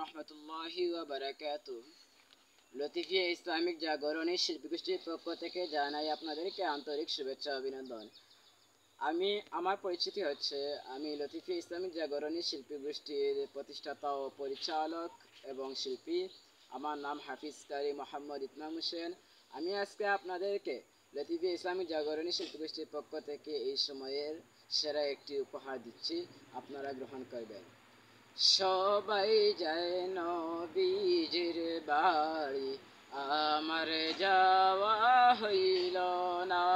রহমতুল্লাহি ওয়া বারাকাতুহু। লতিফিয়া ইসলামিক জাগরণী শিল্পী গোষ্ঠীর পক্ষ থেকে জানাই আপনাদেরকে আন্তরিক শুভেচ্ছা অভিনন্দন। আমার পরিচিতি হচ্ছে, আমি লতিফিয়া ইসলামিক জাগরণী শিল্পী গোষ্ঠীর প্রতিষ্ঠাতা ও পরিচালক এবং শিল্পী। আমার নাম হাফিজ কারি মোহাম্মদ ইতমাম হোসেন। আমি আজকে আপনাদেরকে লতিফিয়া ইসলামিক জাগরণী শিল্পী গোষ্ঠীর পক্ষ থেকে এই সময়ের সেরা একটি উপহার দিচ্ছি, আপনারা গ্রহণ করবেন। সবাই যায় নবীজির বাড়ি, আমার যাওয়া হইল না।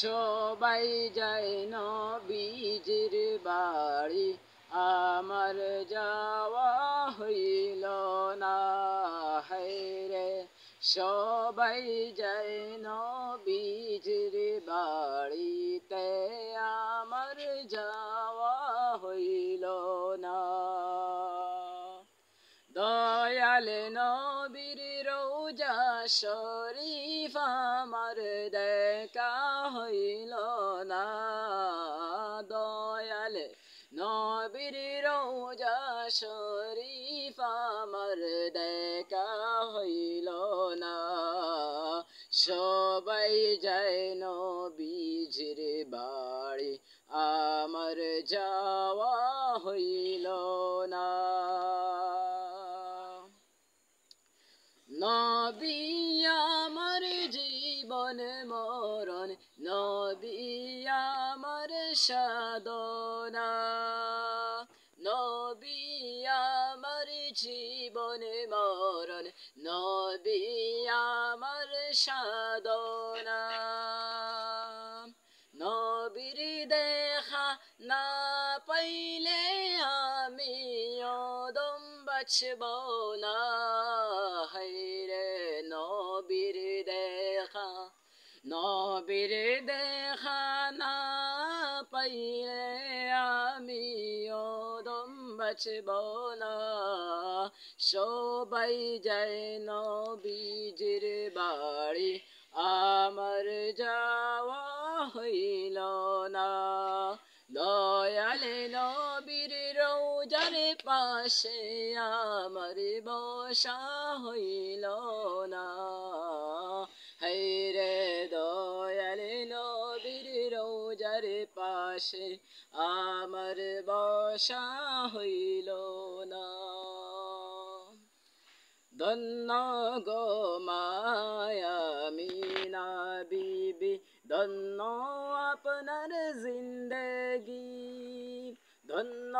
সবাই যায় নবীজির বাড়ি, আমার যাওয়া হইল না। হায়রে সবাই যায় নবীজির বাড়িতে, আমার যাওয়া হইল না। দয়াল নবীর রওজা শরীফ আমার দেখা হইল না। দয়াল নবীর রওজা শরীফ আমার দেখা হইল না। সবাই যায় নবীজির বাড়ি, আমার যাওয়া হইল না। নবী আমার জীবন মরণ, নবী আমার সাধনা। নবী আমার জীবন মরণ, নবী আমার সাধনা। নবীর দেখা না পাইলে আমি ওদম বাঁচব না। হায়রে নবীর দেখা না পাইলে আমি ওদম বাঁচব না। সবাই যায় নবীজির বাড়ি, আমার যাওয়া হইল না। দয়াল নবীর রওজার পাশে আমার বসা হইল না। হায়রে দয়াল নবীর রওজার পাশে আমার বসা হইল না। ধন্য গো মায়া আমিনা বিবি, ধন্য আপনার জিন্দেগি। ধন্য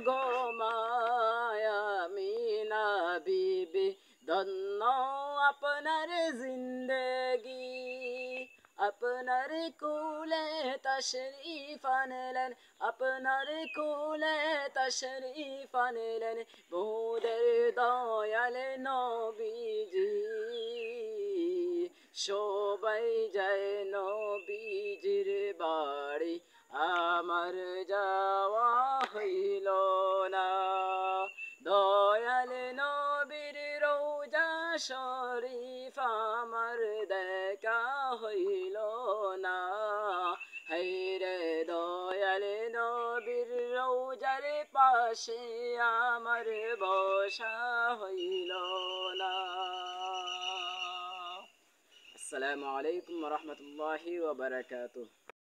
গো মায়া আমিনা বিবি, ধন্য আপনার জিন্দেগি। আপনার কুলে তশরীফ আনলেন, আপনার কুলে তশরীফ আনলেন মোদের দয়াল নবীজি। সবাই যায় নবীজির বাড়ি, আমার যাওয়া হইল না। দয়াল নবীর রওজা শরীফ আমার দেখা হইল না। হায়রে দয়াল নবীর রওজার পাশে আমার বসা হইল না। আসসালামু আলাইকুম ওয়া রাহমাতুল্লাহি ওয়া বারাকাতুহু।